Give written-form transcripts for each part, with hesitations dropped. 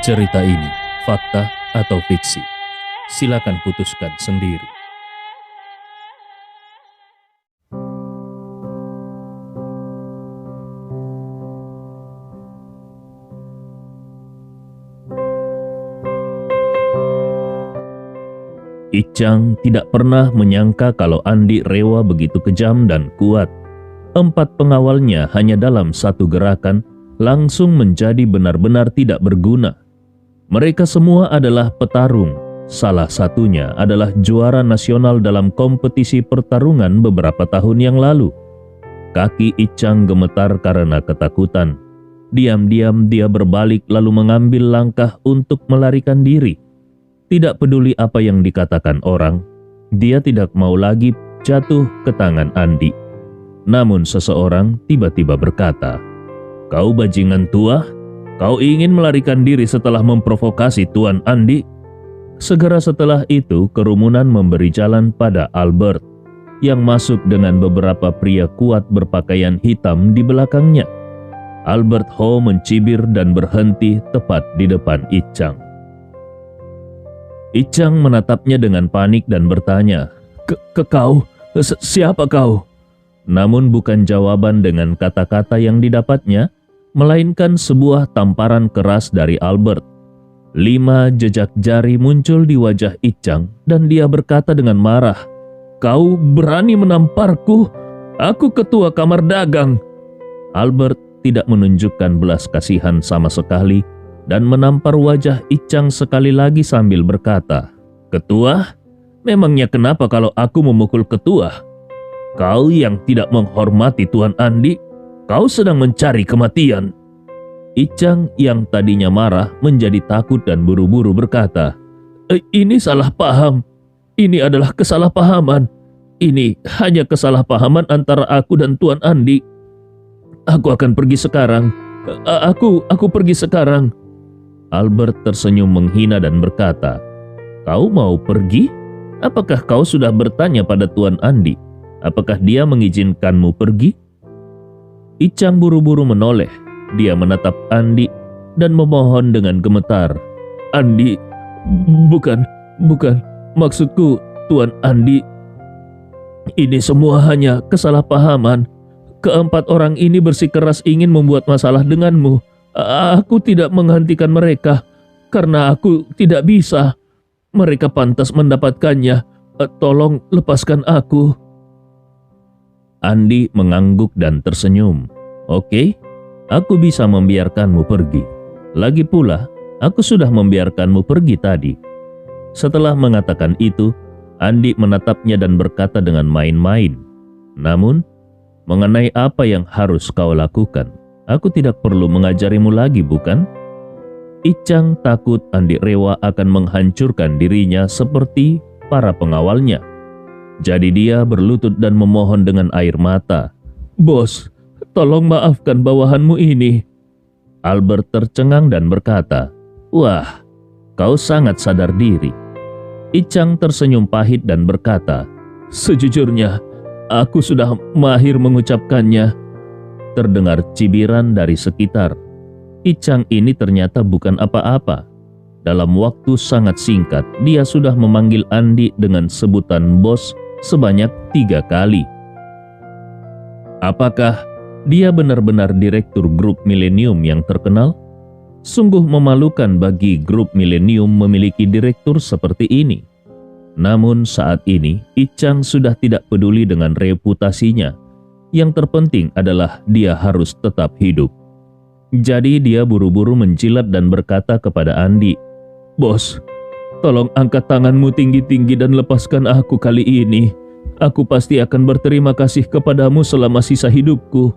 Cerita ini fakta atau fiksi? Silakan putuskan sendiri. Icang tidak pernah menyangka kalau Andi Rewa begitu kejam dan kuat. 4 pengawalnya hanya dalam satu gerakan langsung menjadi benar-benar tidak berguna. Mereka semua adalah petarung. Salah satunya adalah juara nasional dalam kompetisi pertarungan beberapa tahun yang lalu. Kaki Icang gemetar karena ketakutan. Diam-diam dia berbalik lalu mengambil langkah untuk melarikan diri. Tidak peduli apa yang dikatakan orang, dia tidak mau lagi jatuh ke tangan Andi. Namun seseorang tiba-tiba berkata, "Kau bajingan tua, kau ingin melarikan diri setelah memprovokasi Tuan Andi?" Segera setelah itu kerumunan memberi jalan pada Albert yang masuk dengan beberapa pria kuat berpakaian hitam di belakangnya. Albert Ho mencibir dan berhenti tepat di depan Icang. Icang menatapnya dengan panik dan bertanya, Kau? Siapa kau?" Namun bukan jawaban dengan kata-kata yang didapatnya, melainkan sebuah tamparan keras dari Albert. 5 jejak jari muncul di wajah Icang dan dia berkata dengan marah, "Kau berani menamparku? Aku ketua kamar dagang." Albert tidak menunjukkan belas kasihan sama sekali dan menampar wajah Icang sekali lagi sambil berkata, "Ketua? Memangnya kenapa kalau aku memukul ketua? Kau yang tidak menghormati Tuan Andi, kau sedang mencari kematian." Icang yang tadinya marah menjadi takut dan buru-buru berkata, Ini salah paham. Ini adalah kesalahpahaman. Ini hanya kesalahpahaman antara aku dan Tuan Andi. Aku akan pergi sekarang. Aku pergi sekarang." Albert tersenyum menghina dan berkata, "Kau mau pergi? Apakah kau sudah bertanya pada Tuan Andi? Apakah dia mengizinkanmu pergi?" Icang buru-buru menoleh. Dia menatap Andi dan memohon dengan gemetar, "Andi, bukan, maksudku Tuan Andi. Ini semua hanya kesalahpahaman. Keempat orang ini bersikeras ingin membuat masalah denganmu. Aku tidak menghentikan mereka karena aku tidak bisa. Mereka pantas mendapatkannya. Tolong lepaskan aku." Andi mengangguk dan tersenyum. "Oke, aku bisa membiarkanmu pergi. Lagi pula, aku sudah membiarkanmu pergi tadi." Setelah mengatakan itu, Andi menatapnya dan berkata dengan main-main, "Namun, mengenai apa yang harus kau lakukan, aku tidak perlu mengajarimu lagi, bukan?" Icang takut Andi Rewa akan menghancurkan dirinya seperti para pengawalnya. Jadi dia berlutut dan memohon dengan air mata, "Bos, tolong maafkan bawahanmu ini." Albert tercengang dan berkata, "Wah, kau sangat sadar diri." Icang tersenyum pahit dan berkata, "Sejujurnya, aku sudah mahir mengucapkannya." Terdengar cibiran dari sekitar. Icang ini ternyata bukan apa-apa. Dalam waktu sangat singkat, dia sudah memanggil Andi dengan sebutan bos sebanyak 3 kali. Apakah dia benar-benar direktur grup Millennium yang terkenal? Sungguh memalukan bagi grup Millennium memiliki direktur seperti ini. Namun saat ini, Icang sudah tidak peduli dengan reputasinya. Yang terpenting adalah dia harus tetap hidup. Jadi dia buru-buru menjilat dan berkata kepada Andi, "Bos, tolong angkat tanganmu tinggi-tinggi dan lepaskan aku kali ini. Aku pasti akan berterima kasih kepadamu selama sisa hidupku."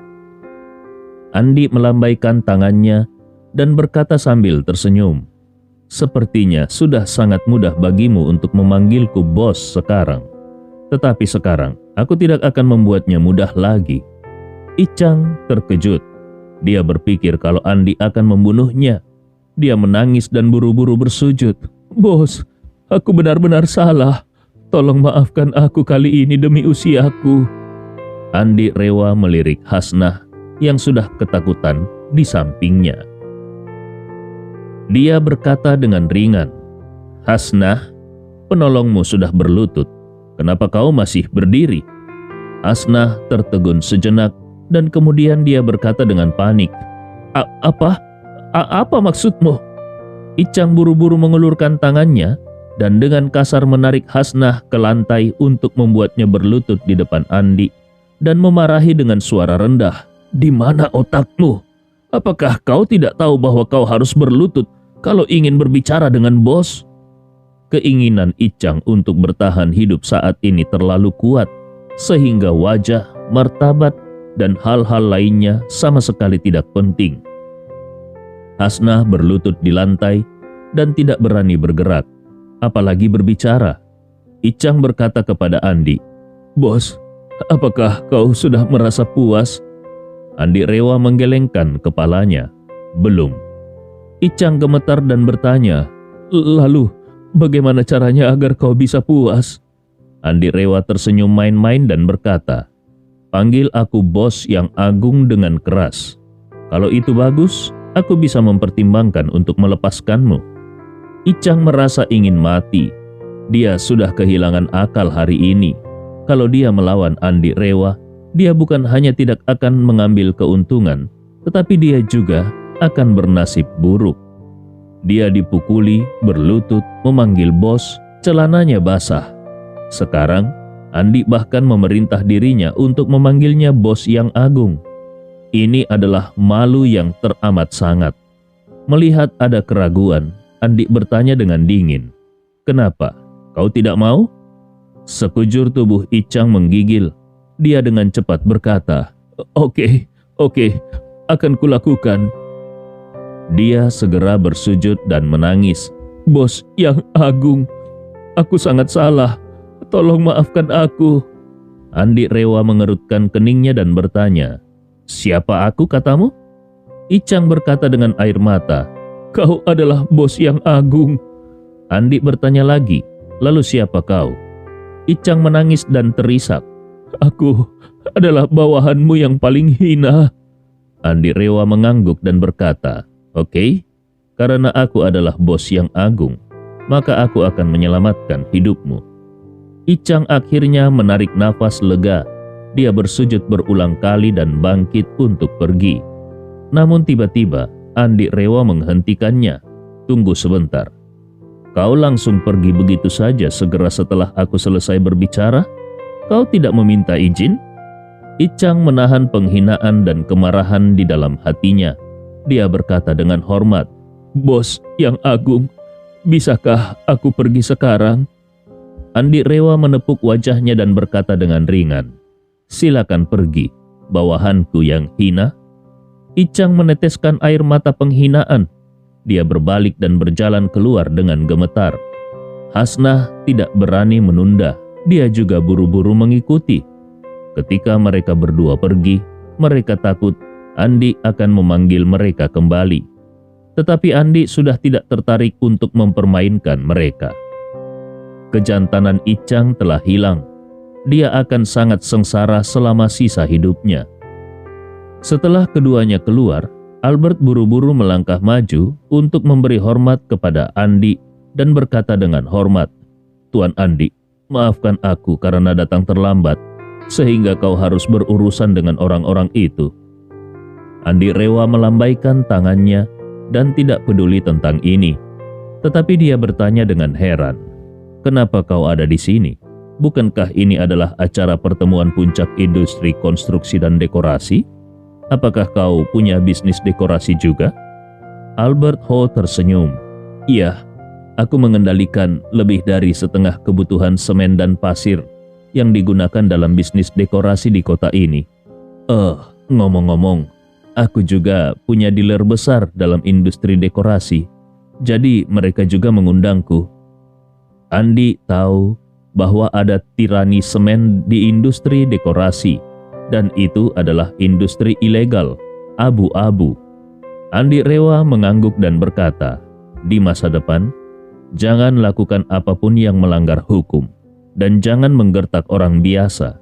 Andi melambaikan tangannya dan berkata sambil tersenyum, "Sepertinya sudah sangat mudah bagimu untuk memanggilku bos sekarang. Tetapi sekarang, aku tidak akan membuatnya mudah lagi." Icang terkejut. Dia berpikir kalau Andi akan membunuhnya. Dia menangis dan buru-buru bersujud. "Bos, aku benar-benar salah. Tolong maafkan aku kali ini demi usiaku." Andi Rewa melirik Hasnah yang sudah ketakutan di sampingnya. Dia berkata dengan ringan, "Hasnah, penolongmu sudah berlutut. Kenapa kau masih berdiri?" Hasnah tertegun sejenak dan kemudian dia berkata dengan panik, Apa? Apa maksudmu?" Icang buru-buru mengulurkan tangannya dan dengan kasar menarik Hasnah ke lantai untuk membuatnya berlutut di depan Andi dan memarahi dengan suara rendah, "Di mana otakmu? Apakah kau tidak tahu bahwa kau harus berlutut kalau ingin berbicara dengan bos?" Keinginan Icang untuk bertahan hidup saat ini terlalu kuat sehingga wajah, martabat, dan hal-hal lainnya sama sekali tidak penting. Hasnah berlutut di lantai dan tidak berani bergerak, apalagi berbicara. Icang berkata kepada Andi, "Bos, apakah kau sudah merasa puas?" Andi Rewa menggelengkan kepalanya. "Belum." Icang gemetar dan bertanya, "Lalu, bagaimana caranya agar kau bisa puas?" Andi Rewa tersenyum main-main dan berkata, "Panggil aku bos yang agung dengan keras. Kalau itu bagus, aku bisa mempertimbangkan untuk melepaskanmu." Icang merasa ingin mati. Dia sudah kehilangan akal hari ini. Kalau dia melawan Andi Rewa, dia bukan hanya tidak akan mengambil keuntungan, tetapi dia juga akan bernasib buruk. Dia dipukuli, berlutut, memanggil bos, celananya basah. Sekarang, Andi bahkan memerintah dirinya untuk memanggilnya bos yang agung. Ini adalah malu yang teramat sangat. Melihat ada keraguan, Andi bertanya dengan dingin, "Kenapa? Kau tidak mau?" Sekujur tubuh Icang menggigil. Dia dengan cepat berkata, Oke, akan kulakukan." Dia segera bersujud dan menangis. "Bos yang agung, aku sangat salah. Tolong maafkan aku." Andi Rewa mengerutkan keningnya dan bertanya, "Siapa aku katamu?" Icang berkata dengan air mata, "Kau adalah bos yang agung." Andi bertanya lagi, "Lalu siapa kau?" Icang menangis dan terisak, "Aku adalah bawahanmu yang paling hina." Andi Rewa mengangguk dan berkata, "Oke, karena aku adalah bos yang agung, maka aku akan menyelamatkan hidupmu." Icang akhirnya menarik nafas lega. Dia bersujud berulang kali dan bangkit untuk pergi. Namun tiba-tiba Andi Rewa menghentikannya. "Tunggu sebentar. Kau langsung pergi begitu saja segera setelah aku selesai berbicara? Kau tidak meminta izin?" Icang menahan penghinaan dan kemarahan di dalam hatinya. Dia berkata dengan hormat, "Bos yang agung, bisakah aku pergi sekarang?" Andi Rewa menepuk wajahnya dan berkata dengan ringan, "Silakan pergi, bawahanku yang hina." Icang meneteskan air mata penghinaan. Dia berbalik dan berjalan keluar dengan gemetar. Hasnah tidak berani menunda. Dia juga buru-buru mengikuti. Ketika mereka berdua pergi, mereka takut Andi akan memanggil mereka kembali. Tetapi Andi sudah tidak tertarik untuk mempermainkan mereka. Kejantanan Icang telah hilang. Dia akan sangat sengsara selama sisa hidupnya. Setelah keduanya keluar, Albert buru-buru melangkah maju untuk memberi hormat kepada Andi dan berkata dengan hormat, "Tuan Andi, maafkan aku karena datang terlambat, sehingga kau harus berurusan dengan orang-orang itu." Andi Rewa melambaikan tangannya dan tidak peduli tentang ini. Tetapi dia bertanya dengan heran, "Kenapa kau ada di sini? Bukankah ini adalah acara pertemuan puncak industri konstruksi dan dekorasi? Apakah kau punya bisnis dekorasi juga?" Albert Ho tersenyum. "Iya, aku mengendalikan lebih dari setengah kebutuhan semen dan pasir yang digunakan dalam bisnis dekorasi di kota ini. Ngomong-ngomong, aku juga punya dealer besar dalam industri dekorasi, jadi mereka juga mengundangku." Andi tahu bahwa ada tirani semen di industri dekorasi, dan itu adalah industri ilegal, abu-abu. Andi Rewa mengangguk dan berkata, "Di masa depan, jangan lakukan apapun yang melanggar hukum, dan jangan menggertak orang biasa."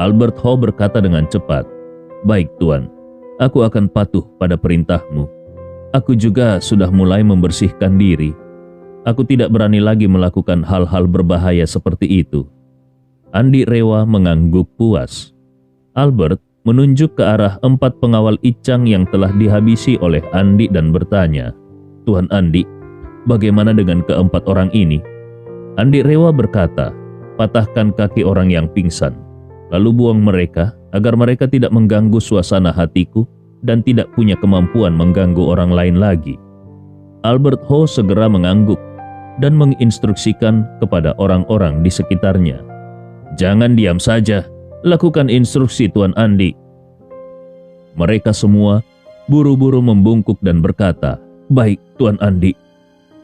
Albert Ho berkata dengan cepat, "Baik Tuan, aku akan patuh pada perintahmu." Aku juga sudah mulai membersihkan diri. Aku tidak berani lagi melakukan hal-hal berbahaya seperti itu. Andi Rewa mengangguk puas. Albert menunjuk ke arah 4 pengawal Icang yang telah dihabisi oleh Andi dan bertanya, "Tuan Andi, bagaimana dengan keempat orang ini?" Andi Rewa berkata, "Patahkan kaki orang yang pingsan, lalu buang mereka agar mereka tidak mengganggu suasana hatiku dan tidak punya kemampuan mengganggu orang lain lagi." Albert Ho segera mengangguk dan menginstruksikan kepada orang-orang di sekitarnya, "Jangan diam saja, lakukan instruksi Tuan Andi." Mereka semua buru-buru membungkuk dan berkata, "Baik, Tuan Andi."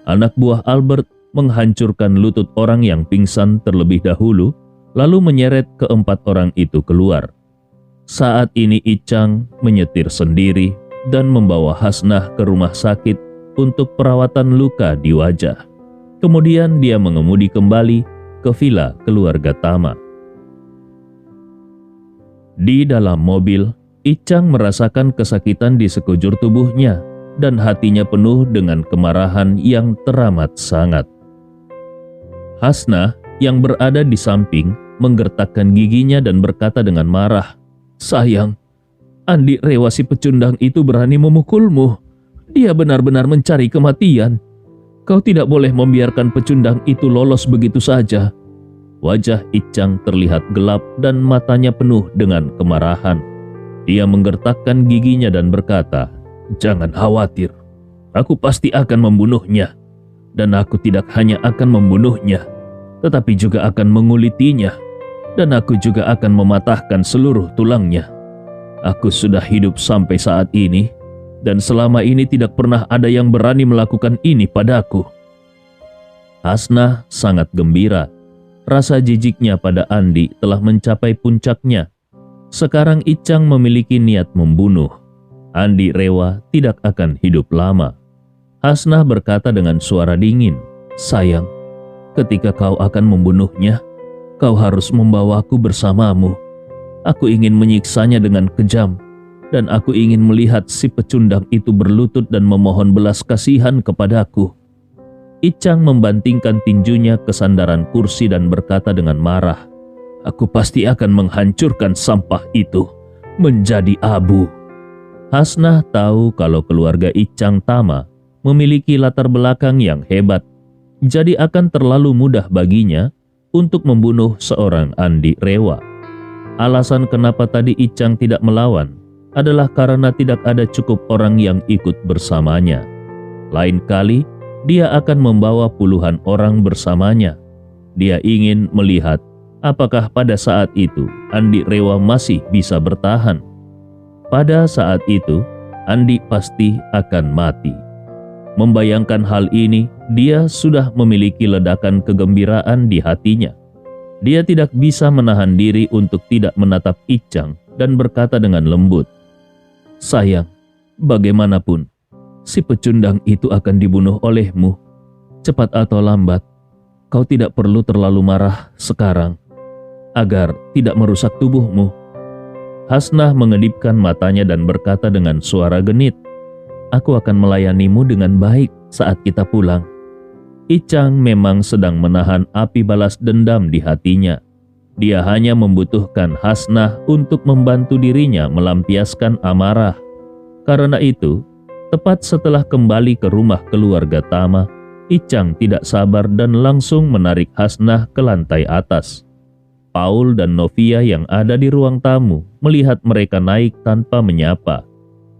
Anak buah Albert menghancurkan lutut orang yang pingsan terlebih dahulu, lalu menyeret keempat orang itu keluar. Saat ini Icang menyetir sendiri dan membawa Hasnah ke rumah sakit untuk perawatan luka di wajah. Kemudian dia mengemudi kembali ke villa keluarga Tama. Di dalam mobil, Icang merasakan kesakitan di sekujur tubuhnya dan hatinya penuh dengan kemarahan yang teramat sangat. Hasnah yang berada di samping menggertakkan giginya dan berkata dengan marah, "Sayang, Andi Rewa si pecundang itu berani memukulmu. Dia benar-benar mencari kematian. Kau tidak boleh membiarkan pecundang itu lolos begitu saja." Wajah Icang terlihat gelap dan matanya penuh dengan kemarahan. Dia menggertakkan giginya dan berkata, "Jangan khawatir, aku pasti akan membunuhnya. Dan aku tidak hanya akan membunuhnya, tetapi juga akan mengulitinya. Dan aku juga akan mematahkan seluruh tulangnya. Aku sudah hidup sampai saat ini, dan selama ini tidak pernah ada yang berani melakukan ini padaku." Hasnah sangat gembira. Rasa jijiknya pada Andi telah mencapai puncaknya. Sekarang Icang memiliki niat membunuh. Andi Rewa tidak akan hidup lama. Hasnah berkata dengan suara dingin, "Sayang, ketika kau akan membunuhnya, kau harus membawaku bersamamu. Aku ingin menyiksanya dengan kejam, dan aku ingin melihat si pecundang itu berlutut dan memohon belas kasihan kepadaku." Icang membantingkan tinjunya ke sandaran kursi dan berkata dengan marah, "Aku pasti akan menghancurkan sampah itu menjadi abu." Hasnah tahu kalau keluarga Icang Tama memiliki latar belakang yang hebat, jadi akan terlalu mudah baginya untuk membunuh seorang Andi Rewa. Alasan kenapa tadi Icang tidak melawan adalah karena tidak ada cukup orang yang ikut bersamanya. Lain kali, dia akan membawa puluhan orang bersamanya. Dia ingin melihat apakah pada saat itu Andi Rewa masih bisa bertahan. Pada saat itu, Andi pasti akan mati. Membayangkan hal ini, dia sudah memiliki ledakan kegembiraan di hatinya. Dia tidak bisa menahan diri untuk tidak menatap Icang dan berkata dengan lembut, "Sayang, bagaimanapun, si pecundang itu akan dibunuh olehmu. Cepat atau lambat, kau tidak perlu terlalu marah sekarang, agar tidak merusak tubuhmu." Hasnah mengedipkan matanya dan berkata dengan suara genit, "Aku akan melayanimu dengan baik saat kita pulang." Icang memang sedang menahan api balas dendam di hatinya. Dia hanya membutuhkan Hasnah untuk membantu dirinya melampiaskan amarah. Karena itu, tepat setelah kembali ke rumah keluarga Tama, Icang tidak sabar dan langsung menarik Hasnah ke lantai atas. Paul dan Novia yang ada di ruang tamu melihat mereka naik tanpa menyapa.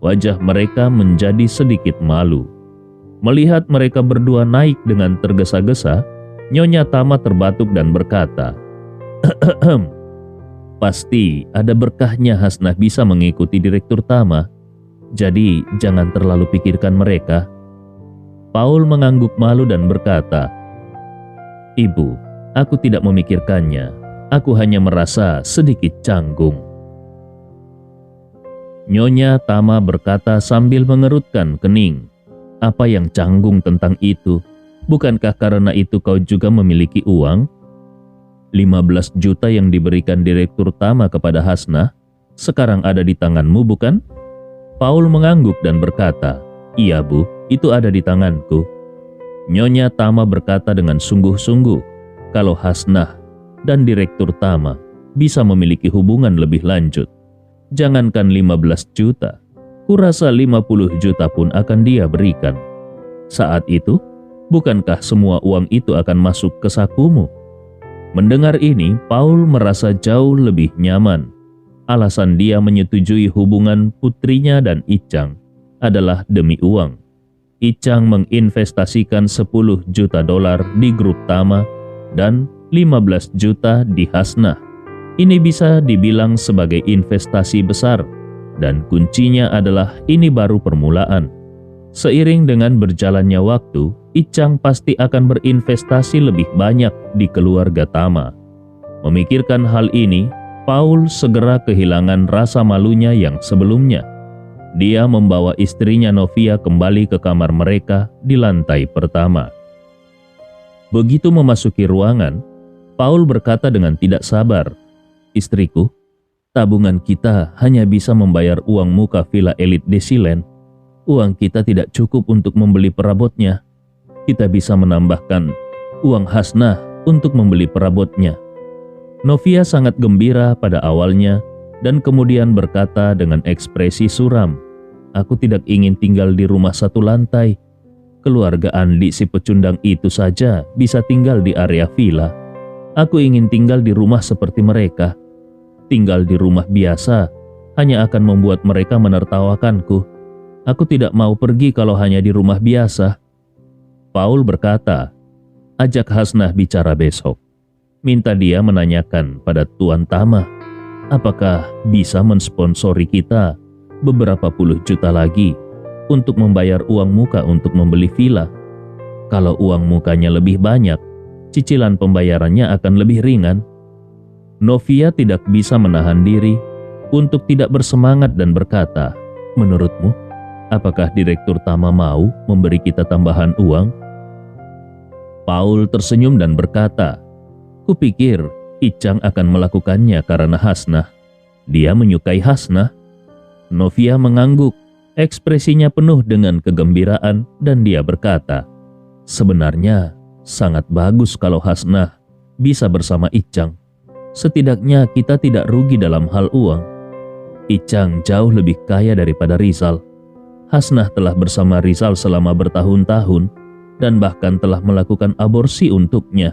Wajah mereka menjadi sedikit malu. Melihat mereka berdua naik dengan tergesa-gesa, Nyonya Tama terbatuk dan berkata, "Pasti ada berkahnya Hasnah bisa mengikuti Direktur Tama. Jadi jangan terlalu pikirkan mereka." Paul mengangguk malu dan berkata, "Ibu, aku tidak memikirkannya. Aku hanya merasa sedikit canggung." Nyonya Tama berkata sambil mengerutkan kening, "Apa yang canggung tentang itu? Bukankah karena itu kau juga memiliki uang? 15 juta yang diberikan Direktur Tama kepada Hasnah sekarang ada di tanganmu, bukan?" Paul mengangguk dan berkata, "Iya Bu, itu ada di tanganku." Nyonya Tama berkata dengan sungguh-sungguh kalau Hasnah dan Direktur Tama bisa memiliki hubungan lebih lanjut. Jangankan 15 juta, kurasa 50 juta pun akan dia berikan. Saat itu, bukankah semua uang itu akan masuk ke sakumu? Mendengar ini, Paul merasa jauh lebih nyaman. Alasan dia menyetujui hubungan putrinya dan Icang adalah demi uang. Icang menginvestasikan 10 juta dolar di grup Tama dan 15 juta di Hasnah. Ini bisa dibilang sebagai investasi besar, dan kuncinya adalah ini baru permulaan. Seiring dengan berjalannya waktu, Icang pasti akan berinvestasi lebih banyak di keluarga Tama. Memikirkan hal ini, Paul segera kehilangan rasa malunya yang sebelumnya. Dia membawa istrinya Novia kembali ke kamar mereka di lantai pertama. Begitu memasuki ruangan, Paul berkata dengan tidak sabar, "Istriku, tabungan kita hanya bisa membayar uang muka villa elit Desiland. Uang kita tidak cukup untuk membeli perabotnya. Kita bisa menambahkan uang Hasnah untuk membeli perabotnya." Novia sangat gembira pada awalnya dan kemudian berkata dengan ekspresi suram, "Aku tidak ingin tinggal di rumah satu lantai. Keluarga Andi si pecundang itu saja bisa tinggal di area villa. Aku ingin tinggal di rumah seperti mereka. Tinggal di rumah biasa hanya akan membuat mereka menertawakanku. Aku tidak mau pergi kalau hanya di rumah biasa." Paul berkata, "Ajak Hasnah bicara besok. Minta dia menanyakan pada Tuan Tama, apakah bisa mensponsori kita beberapa puluh juta lagi untuk membayar uang muka untuk membeli villa. Kalau uang mukanya lebih banyak, cicilan pembayarannya akan lebih ringan." Novia tidak bisa menahan diri untuk tidak bersemangat dan berkata, "Menurutmu, apakah Direktur Tama mau memberi kita tambahan uang?" Paul tersenyum dan berkata, "Kupikir Icang akan melakukannya karena Hasnah. Dia menyukai Hasnah." Novia mengangguk, ekspresinya penuh dengan kegembiraan, dan dia berkata, "Sebenarnya sangat bagus kalau Hasnah bisa bersama Icang. Setidaknya kita tidak rugi dalam hal uang. Icang jauh lebih kaya daripada Rizal. Hasnah telah bersama Rizal selama bertahun-tahun dan bahkan telah melakukan aborsi untuknya.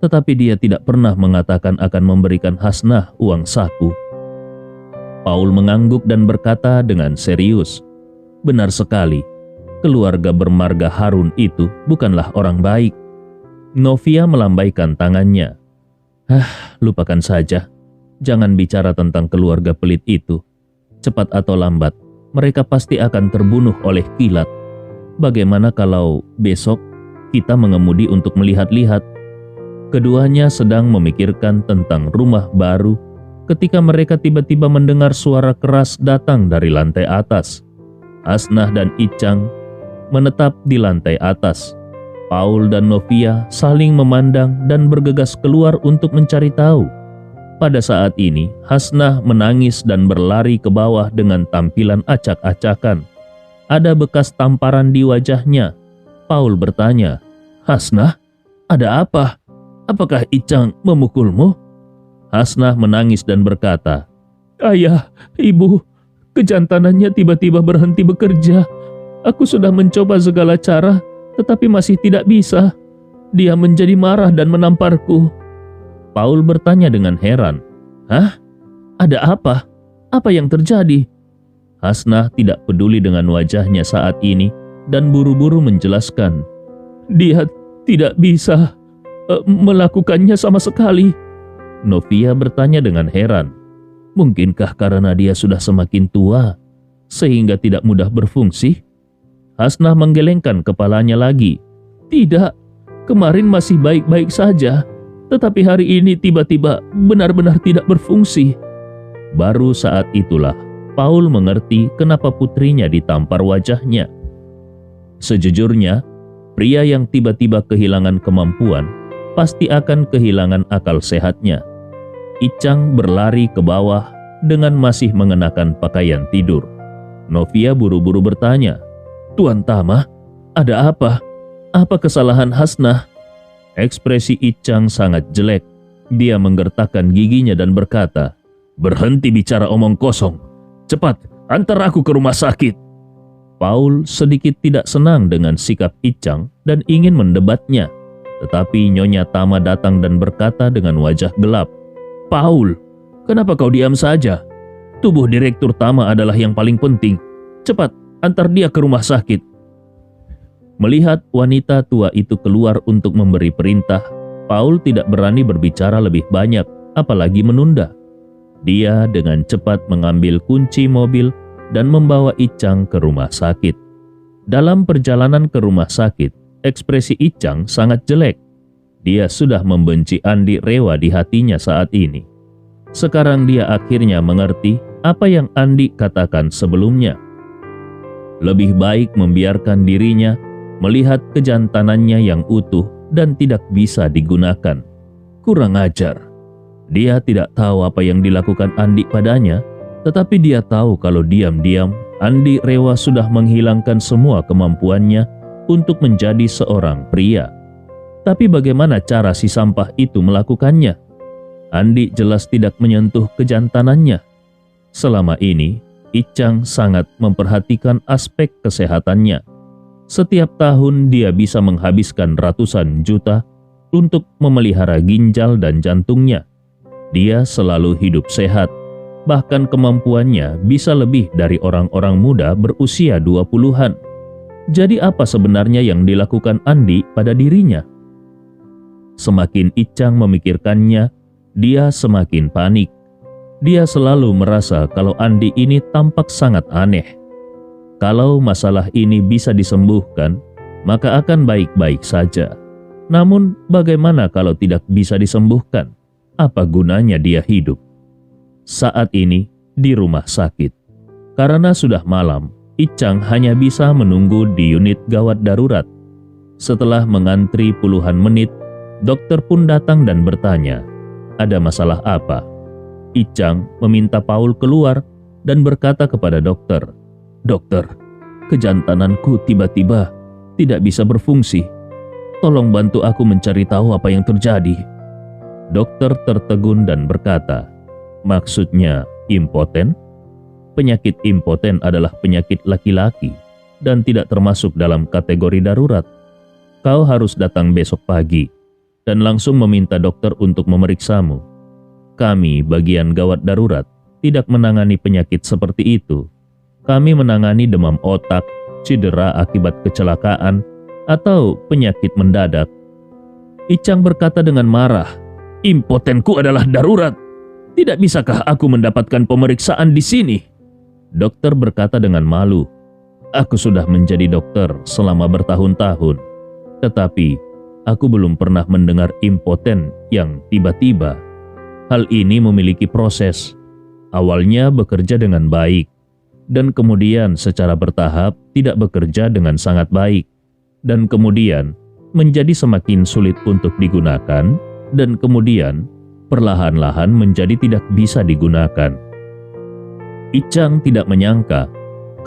Tetapi dia tidak pernah mengatakan akan memberikan Hasnah uang saku." Paul mengangguk dan berkata dengan serius, "Benar sekali, keluarga bermarga Harun itu bukanlah orang baik." Novia melambaikan tangannya. Lupakan saja. Jangan bicara tentang keluarga pelit itu. Cepat atau lambat, mereka pasti akan terbunuh oleh kilat. Bagaimana kalau besok kita mengemudi untuk melihat-lihat?" Keduanya sedang memikirkan tentang rumah baru ketika mereka tiba-tiba mendengar suara keras datang dari lantai atas. Hasnah dan Icang menetap di lantai atas. Paul dan Novia saling memandang dan bergegas keluar untuk mencari tahu. Pada saat ini, Hasnah menangis dan berlari ke bawah dengan tampilan acak-acakan. Ada bekas tamparan di wajahnya. Paul bertanya, "Hasnah, ada apa? Apakah Icang memukulmu?" Hasnah menangis dan berkata, "Ayah, ibu, kejantanannya tiba-tiba berhenti bekerja. Aku sudah mencoba segala cara, tetapi masih tidak bisa. Dia menjadi marah dan menamparku." Paul bertanya dengan heran, "Hah? Ada apa? Apa yang terjadi?" Hasnah tidak peduli dengan wajahnya saat ini dan buru-buru menjelaskan, "Dia tidak bisa melakukannya sama sekali." Novia bertanya dengan heran, "Mungkinkah karena dia sudah semakin tua, sehingga tidak mudah berfungsi?" Hasnah menggelengkan kepalanya lagi. "Tidak, kemarin masih baik-baik saja, tetapi hari ini tiba-tiba benar-benar tidak berfungsi." Baru saat itulah Paul mengerti kenapa putrinya ditampar wajahnya. Sejujurnya, pria yang tiba-tiba kehilangan kemampuan pasti akan kehilangan akal sehatnya. Icang berlari ke bawah dengan masih mengenakan pakaian tidur. Novia buru-buru bertanya, Tuan Tama, ada apa? Apa kesalahan Hasnah?" Ekspresi Icang sangat jelek. Dia menggertakkan giginya dan berkata, "Berhenti bicara omong kosong. Cepat, antar aku ke rumah sakit." Paul sedikit tidak senang dengan sikap Icang dan ingin mendebatnya. Tetapi Nyonya Tama datang dan berkata dengan wajah gelap, "Paul, kenapa kau diam saja? Tubuh Direktur Tama adalah yang paling penting. Cepat, antar dia ke rumah sakit." Melihat wanita tua itu keluar untuk memberi perintah, Paul tidak berani berbicara lebih banyak, apalagi menunda. Dia dengan cepat mengambil kunci mobil dan membawa Icang ke rumah sakit. Dalam perjalanan ke rumah sakit, ekspresi Icang sangat jelek. Dia sudah membenci Andi Rewa di hatinya saat ini. Sekarang dia akhirnya mengerti apa yang Andi katakan sebelumnya. Lebih baik membiarkan dirinya melihat kejantanannya yang utuh dan tidak bisa digunakan. Kurang ajar. Dia tidak tahu apa yang dilakukan Andi padanya, tetapi dia tahu kalau diam-diam Andi Rewa sudah menghilangkan semua kemampuannya untuk menjadi seorang pria. Tapi bagaimana cara si sampah itu melakukannya? Andi jelas tidak menyentuh kejantanannya. Selama ini, Icang sangat memperhatikan aspek kesehatannya. Setiap tahun dia bisa menghabiskan ratusan juta untuk memelihara ginjal dan jantungnya. Dia selalu hidup sehat, bahkan kemampuannya bisa lebih dari orang-orang muda berusia 20-an. Jadi apa sebenarnya yang dilakukan Andi pada dirinya? Semakin Icang memikirkannya, dia semakin panik. Dia selalu merasa kalau Andi ini tampak sangat aneh. Kalau masalah ini bisa disembuhkan, maka akan baik-baik saja. Namun bagaimana kalau tidak bisa disembuhkan? Apa gunanya dia hidup? Saat ini di rumah sakit. Karena sudah malam, Icang hanya bisa menunggu di unit gawat darurat. Setelah mengantri puluhan menit, dokter pun datang dan bertanya, "Ada masalah apa?" Icang meminta Paul keluar dan berkata kepada dokter, "Dokter, kejantananku tiba-tiba tidak bisa berfungsi. Tolong bantu aku mencari tahu apa yang terjadi." Dokter tertegun dan berkata, "Maksudnya impoten?" Penyakit impoten adalah penyakit laki-laki dan tidak termasuk dalam kategori darurat. Kau harus datang besok pagi dan langsung meminta dokter untuk memeriksamu. Kami, bagian gawat darurat, tidak menangani penyakit seperti itu. Kami menangani demam otak, cedera akibat kecelakaan, atau penyakit mendadak." Icang berkata dengan marah, "Impotenku adalah darurat. Tidak bisakah aku mendapatkan pemeriksaan di sini?" Dokter berkata dengan malu, "Aku sudah menjadi dokter selama bertahun-tahun, tetapi aku belum pernah mendengar impoten yang tiba-tiba. Hal ini memiliki proses. Awalnya bekerja dengan baik, dan kemudian secara bertahap tidak bekerja dengan sangat baik, dan kemudian menjadi semakin sulit untuk digunakan, dan kemudian perlahan-lahan menjadi tidak bisa digunakan." Icang tidak menyangka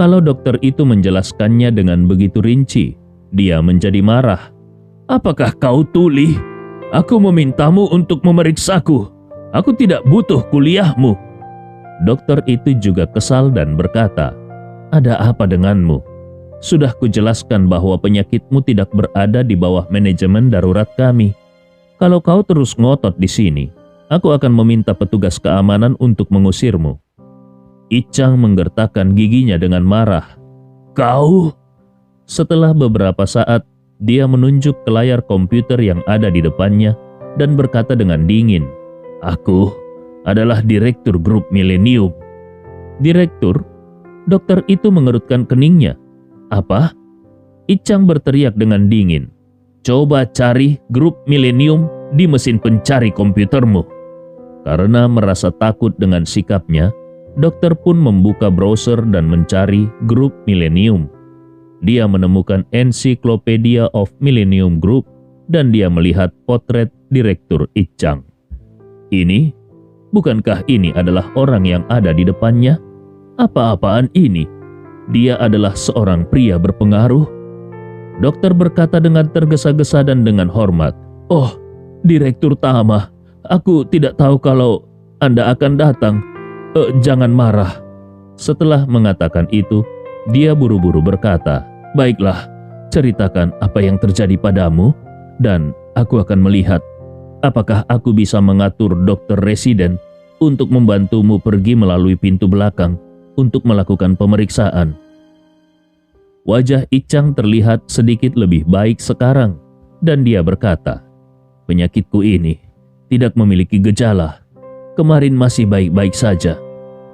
kalau dokter itu menjelaskannya dengan begitu rinci. Dia menjadi marah. "Apakah kau tuli? Aku memintamu untuk memeriksaku. Aku tidak butuh kuliahmu." Dokter itu juga kesal dan berkata, "Ada apa denganmu? Sudah kujelaskan bahwa penyakitmu tidak berada di bawah manajemen darurat kami. Kalau kau terus ngotot di sini, aku akan meminta petugas keamanan untuk mengusirmu." Icang menggertakkan giginya dengan marah. "Kau?" Setelah beberapa saat, dia menunjuk ke layar komputer yang ada di depannya dan berkata dengan dingin, "Aku adalah Direktur Grup Millennium." "Direktur?" Dokter itu mengerutkan keningnya. "Apa?" Icang berteriak dengan dingin, "Coba cari Grup Millennium di mesin pencari komputermu." Karena merasa takut dengan sikapnya, dokter pun membuka browser dan mencari Grup Millennium. Dia menemukan Encyclopedia of Millennium Group dan dia melihat potret Direktur Icang. Ini? Bukankah ini adalah orang yang ada di depannya? Apa-apaan ini? Dia adalah seorang pria berpengaruh. Dokter berkata dengan tergesa-gesa dan dengan hormat. Oh, Direktur Tama, aku tidak tahu kalau Anda akan datang. Jangan marah. Setelah mengatakan itu, dia buru-buru berkata, baiklah, ceritakan apa yang terjadi padamu dan aku akan melihat apakah aku bisa mengatur dokter residen untuk membantumu pergi melalui pintu belakang untuk melakukan pemeriksaan. Wajah Icang terlihat sedikit lebih baik sekarang dan dia berkata, penyakitku ini tidak memiliki gejala. Kemarin masih baik-baik saja,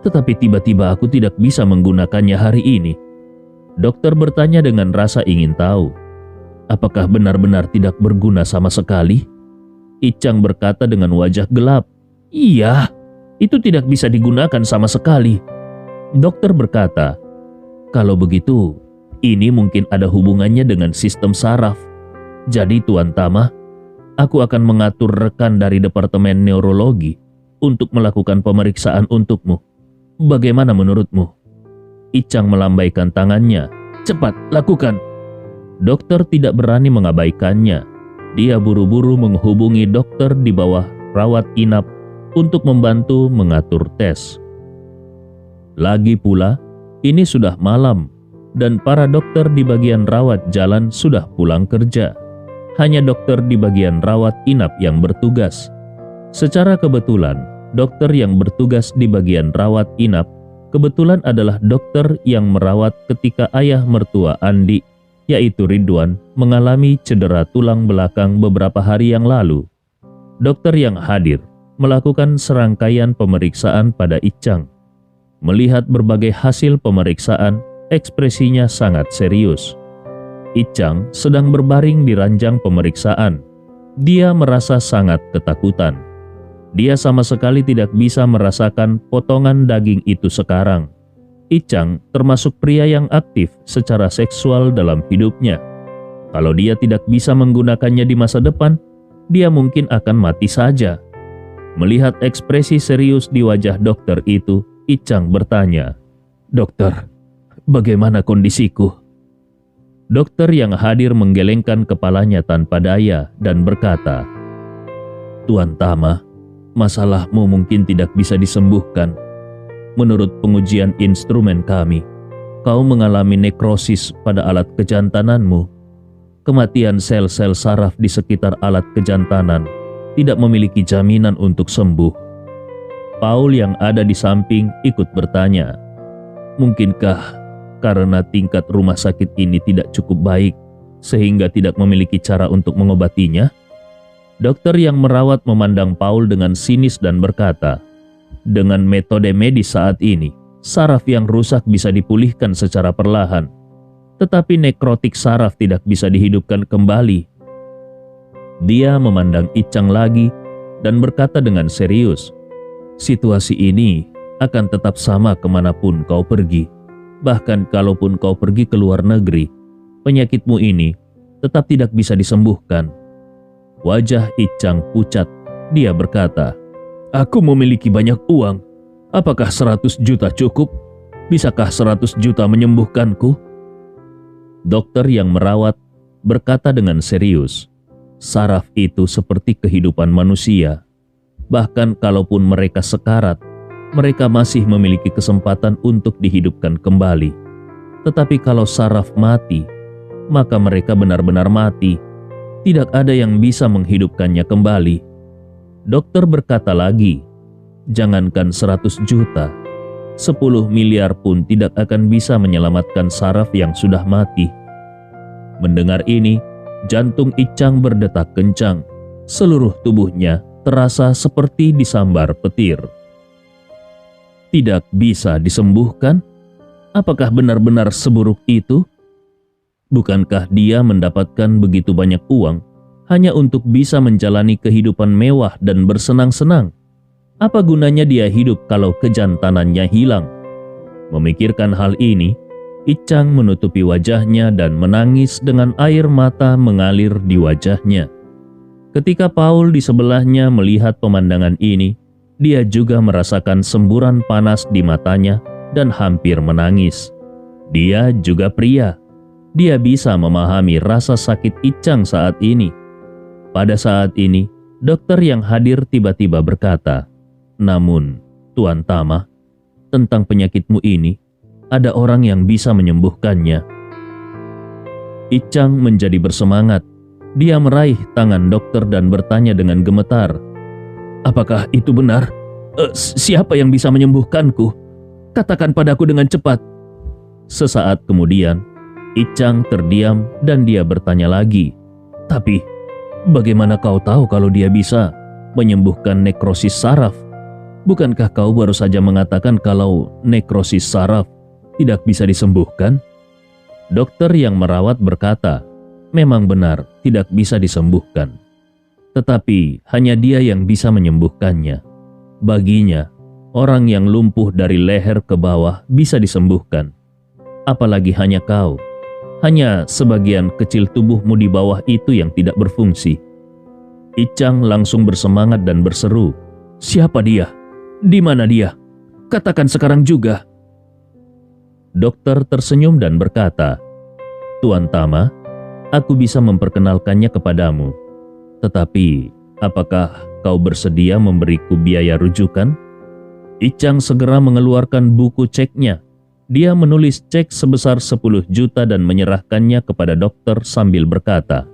tetapi tiba-tiba aku tidak bisa menggunakannya hari ini. Dokter bertanya dengan rasa ingin tahu, apakah benar-benar tidak berguna sama sekali? Icang berkata dengan wajah gelap, iya, itu tidak bisa digunakan sama sekali. Dokter berkata, kalau begitu, ini mungkin ada hubungannya dengan sistem saraf. Jadi Tuan Tama, aku akan mengatur rekan dari Departemen Neurologi untuk melakukan pemeriksaan untukmu. Bagaimana menurutmu? Icang melambaikan tangannya. Cepat, lakukan. Dokter tidak berani mengabaikannya. Dia buru-buru menghubungi dokter di bawah rawat inap untuk membantu mengatur tes. Lagi pula, ini sudah malam dan para dokter di bagian rawat jalan sudah pulang kerja. Hanya dokter di bagian rawat inap yang bertugas. Secara kebetulan, dokter yang bertugas di bagian rawat inap kebetulan adalah dokter yang merawat ketika ayah mertua Andi, yaitu Ridwan, mengalami cedera tulang belakang beberapa hari yang lalu. Dokter yang hadir melakukan serangkaian pemeriksaan pada Icang. Melihat berbagai hasil pemeriksaan, ekspresinya sangat serius. Icang sedang berbaring di ranjang pemeriksaan. Dia merasa sangat ketakutan. Dia sama sekali tidak bisa merasakan potongan daging itu sekarang. Icang termasuk pria yang aktif secara seksual dalam hidupnya. Kalau dia tidak bisa menggunakannya di masa depan, dia mungkin akan mati saja. Melihat ekspresi serius di wajah dokter itu, Icang bertanya, "Dokter, bagaimana kondisiku?" Dokter yang hadir menggelengkan kepalanya tanpa daya dan berkata, "Tuan Tama, masalahmu mungkin tidak bisa disembuhkan. Menurut pengujian instrumen kami, kau mengalami nekrosis pada alat kejantananmu. Kematian sel-sel saraf di sekitar alat kejantanan tidak memiliki jaminan untuk sembuh." Paul yang ada di samping ikut bertanya, "Mungkinkah karena tingkat rumah sakit ini tidak cukup baik sehingga tidak memiliki cara untuk mengobatinya?" Dokter yang merawat memandang Paul dengan sinis dan berkata, "Dengan metode medis saat ini, saraf yang rusak bisa dipulihkan secara perlahan, tetapi nekrotik saraf tidak bisa dihidupkan kembali." Dia memandang Icang lagi dan berkata dengan serius, "Situasi ini akan tetap sama kemanapun kau pergi. Bahkan kalaupun kau pergi ke luar negeri, penyakitmu ini tetap tidak bisa disembuhkan." Wajah Icang pucat. Dia berkata, "Aku memiliki banyak uang. Apakah 100 juta cukup? Bisakah 100 juta menyembuhkanku?" Dokter yang merawat berkata dengan serius, "Saraf itu seperti kehidupan manusia. Bahkan kalaupun mereka sekarat, mereka masih memiliki kesempatan untuk dihidupkan kembali. Tetapi kalau saraf mati, maka mereka benar-benar mati. Tidak ada yang bisa menghidupkannya kembali." Dokter berkata lagi, "Jangankan 100 juta, 10 miliar pun tidak akan bisa menyelamatkan saraf yang sudah mati." Mendengar ini, jantung Icang berdetak kencang. Seluruh tubuhnya terasa seperti disambar petir. Tidak bisa disembuhkan? Apakah benar-benar seburuk itu? Bukankah dia mendapatkan begitu banyak uang hanya untuk bisa menjalani kehidupan mewah dan bersenang-senang? Apa gunanya dia hidup kalau kejantanannya hilang? Memikirkan hal ini, Icang menutupi wajahnya dan menangis dengan air mata mengalir di wajahnya. Ketika Paul di sebelahnya melihat pemandangan ini, dia juga merasakan semburan panas di matanya dan hampir menangis. Dia juga pria. Dia bisa memahami rasa sakit Icang saat ini. Pada saat ini, dokter yang hadir tiba-tiba berkata, "Namun, Tuan Tama, tentang penyakitmu ini, ada orang yang bisa menyembuhkannya." Icang menjadi bersemangat. Dia meraih tangan dokter dan bertanya dengan gemetar, "Apakah itu benar? Siapa yang bisa menyembuhkanku? Katakan padaku dengan cepat." Sesaat kemudian, Icang terdiam dan dia bertanya lagi, "Tapi, bagaimana kau tahu kalau dia bisa menyembuhkan nekrosis saraf? Bukankah kau baru saja mengatakan kalau nekrosis saraf tidak bisa disembuhkan?" Dokter yang merawat berkata, "Memang benar tidak bisa disembuhkan. Tetapi hanya dia yang bisa menyembuhkannya. Baginya, orang yang lumpuh dari leher ke bawah bisa disembuhkan. Apalagi hanya kau. Hanya sebagian kecil tubuhmu di bawah itu yang tidak berfungsi." Icang langsung bersemangat dan berseru, "Siapa dia? Di mana dia? Katakan sekarang juga." Dokter tersenyum dan berkata, "Tuan Tama, aku bisa memperkenalkannya kepadamu. Tetapi, apakah kau bersedia memberiku biaya rujukan?" Icang segera mengeluarkan buku ceknya. Dia menulis cek sebesar 10 juta dan menyerahkannya kepada dokter sambil berkata,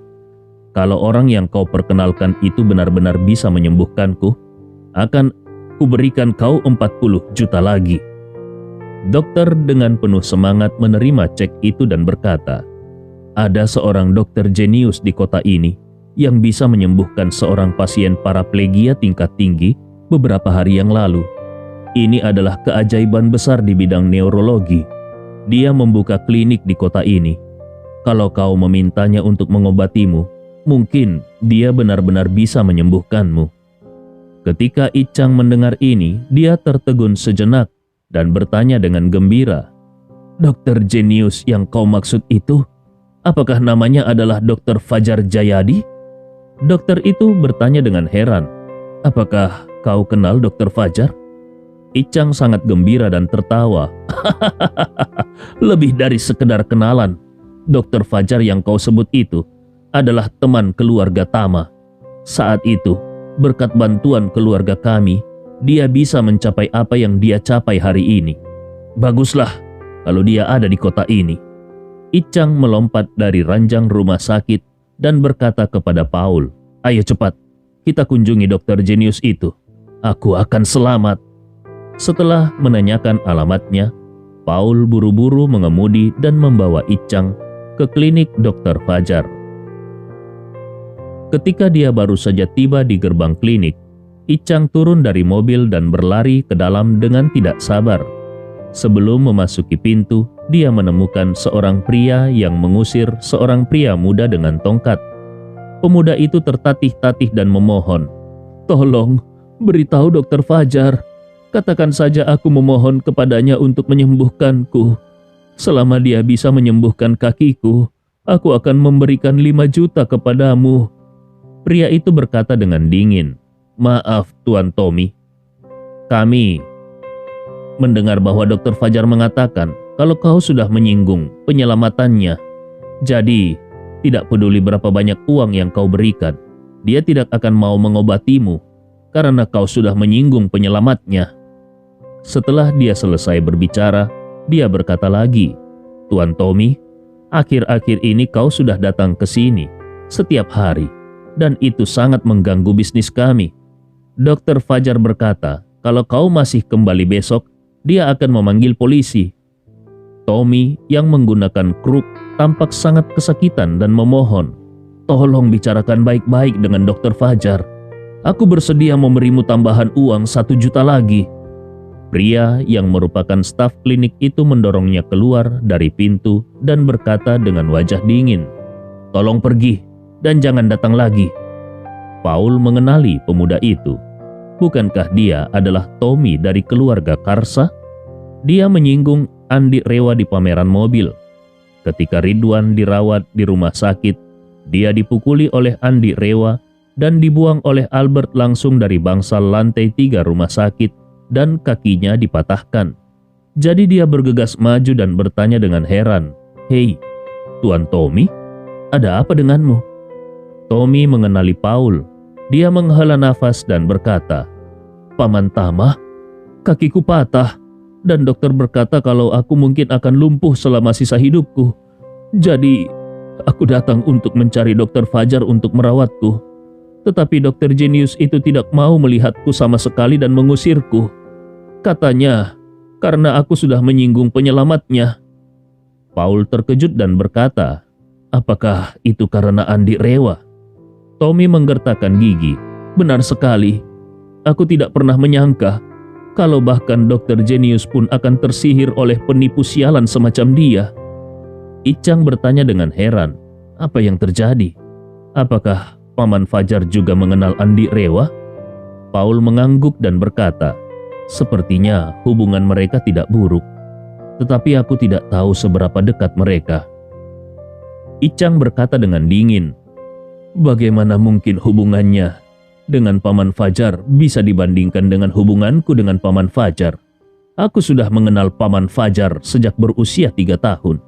"Kalau orang yang kau perkenalkan itu benar-benar bisa menyembuhkanku, akan kuberikan kau 40 juta lagi." Dokter dengan penuh semangat menerima cek itu dan berkata, "Ada seorang dokter jenius di kota ini yang bisa menyembuhkan seorang pasien paraplegia tingkat tinggi beberapa hari yang lalu. Ini adalah keajaiban besar di bidang neurologi. Dia membuka klinik di kota ini. Kalau kau memintanya untuk mengobatimu, mungkin dia benar-benar bisa menyembuhkanmu." Ketika Icang mendengar ini, dia tertegun sejenak dan bertanya dengan gembira, "Dokter jenius yang kau maksud itu, apakah namanya adalah Dokter Fajar Jayadi?" Dokter itu bertanya dengan heran, "Apakah kau kenal Dokter Fajar?" Icang sangat gembira dan tertawa. "Lebih dari sekedar kenalan. Dokter Fajar yang kau sebut itu adalah teman keluarga Tama. Saat itu, berkat bantuan keluarga kami, dia bisa mencapai apa yang dia capai hari ini. Baguslah kalau dia ada di kota ini." Icang melompat dari ranjang rumah sakit dan berkata kepada Paul, "Ayo cepat, kita kunjungi dokter jenius itu. Aku akan selamat." Setelah menanyakan alamatnya, Paul buru-buru mengemudi dan membawa Icang ke klinik Dokter Fajar. Ketika dia baru saja tiba di gerbang klinik, Icang turun dari mobil dan berlari ke dalam dengan tidak sabar. Sebelum memasuki pintu, dia menemukan seorang pria yang mengusir seorang pria muda dengan tongkat. Pemuda itu tertatih-tatih dan memohon, "Tolong, beritahu Dokter Fajar. Katakan saja aku memohon kepadanya untuk menyembuhkanku. Selama dia bisa menyembuhkan kakiku, aku akan memberikan 5 juta kepadamu." Pria itu berkata dengan dingin, "Maaf Tuan Tommy, kami mendengar bahwa Dokter Fajar mengatakan kalau kau sudah menyinggung penyelamatannya. Jadi, tidak peduli berapa banyak uang yang kau berikan, dia tidak akan mau mengobatimu karena kau sudah menyinggung penyelamatnya." Setelah dia selesai berbicara, dia berkata lagi, "Tuan Tommy, akhir-akhir ini kau sudah datang ke sini setiap hari, dan itu sangat mengganggu bisnis kami. Dokter Fajar berkata, kalau kau masih kembali besok, dia akan memanggil polisi." Tommy yang menggunakan kruk tampak sangat kesakitan dan memohon, "Tolong bicarakan baik-baik dengan Dokter Fajar. Aku bersedia memberimu tambahan uang 1 juta lagi." Pria yang merupakan staf klinik itu mendorongnya keluar dari pintu dan berkata dengan wajah dingin, "Tolong pergi dan jangan datang lagi." Paul mengenali pemuda itu. Bukankah dia adalah Tommy dari keluarga Karsa? Dia menyinggung Andi Rewa di pameran mobil. Ketika Ridwan dirawat di rumah sakit, dia dipukuli oleh Andi Rewa dan dibuang oleh Albert langsung dari bangsal lantai 3 rumah sakit dan kakinya dipatahkan. Jadi dia bergegas maju dan bertanya dengan heran, "Hei, Tuan Tommy, ada apa denganmu?" Tommy mengenali Paul. Dia menghela nafas dan berkata, "Paman Tama, kakiku patah dan dokter berkata kalau aku mungkin akan lumpuh selama sisa hidupku. Jadi, aku datang untuk mencari Dokter Fajar untuk merawatku. Tetapi Dokter Jenius itu tidak mau melihatku sama sekali dan mengusirku. Katanya, karena aku sudah menyinggung penyelamatnya." Paul terkejut dan berkata, "Apakah itu karena Andi Rewa?" Tommy menggertakkan gigi. "Benar sekali. Aku tidak pernah menyangka kalau bahkan Dokter Jenius pun akan tersihir oleh penipu sialan semacam dia." Icang bertanya dengan heran, "Apa yang terjadi? Apakah Paman Fajar juga mengenal Andi Rewa?" Paul mengangguk dan berkata, "Sepertinya hubungan mereka tidak buruk, tetapi aku tidak tahu seberapa dekat mereka." Icang berkata dengan dingin, "Bagaimana mungkin hubungannya dengan Paman Fajar bisa dibandingkan dengan hubunganku dengan Paman Fajar? Aku sudah mengenal Paman Fajar sejak berusia 3 tahun.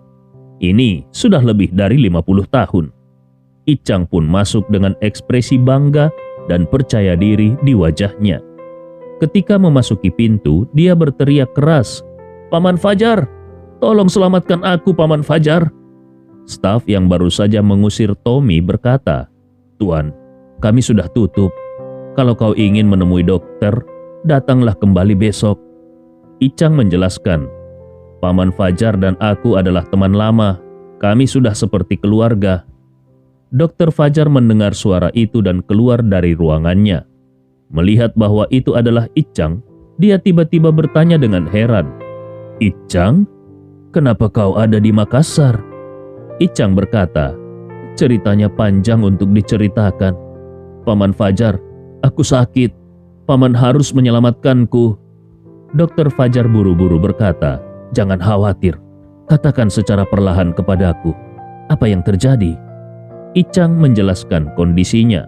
Ini sudah lebih dari 50 tahun. Icang pun masuk dengan ekspresi bangga dan percaya diri di wajahnya. Ketika memasuki pintu, dia berteriak keras, "Paman Fajar, tolong selamatkan aku, Paman Fajar." Staf yang baru saja mengusir Tommy berkata, "Tuan, kami sudah tutup. Kalau kau ingin menemui dokter, datanglah kembali besok." Icang menjelaskan, "Paman Fajar dan aku adalah teman lama. Kami sudah seperti keluarga." Dokter Fajar mendengar suara itu dan keluar dari ruangannya. Melihat bahwa itu adalah Icang, dia tiba-tiba bertanya dengan heran, "Icang, kenapa kau ada di Makassar?" Icang berkata, "Ceritanya panjang untuk diceritakan. Paman Fajar, aku sakit. Paman harus menyelamatkanku." Dokter Fajar buru-buru berkata, "Jangan khawatir. Katakan secara perlahan kepadaku. Apa yang terjadi?" Icang menjelaskan kondisinya.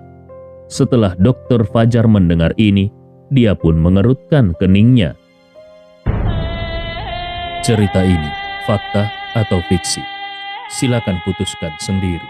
Setelah Dokter Fajar mendengar ini, dia pun mengerutkan keningnya. Cerita ini fakta atau fiksi? Silakan putuskan sendiri.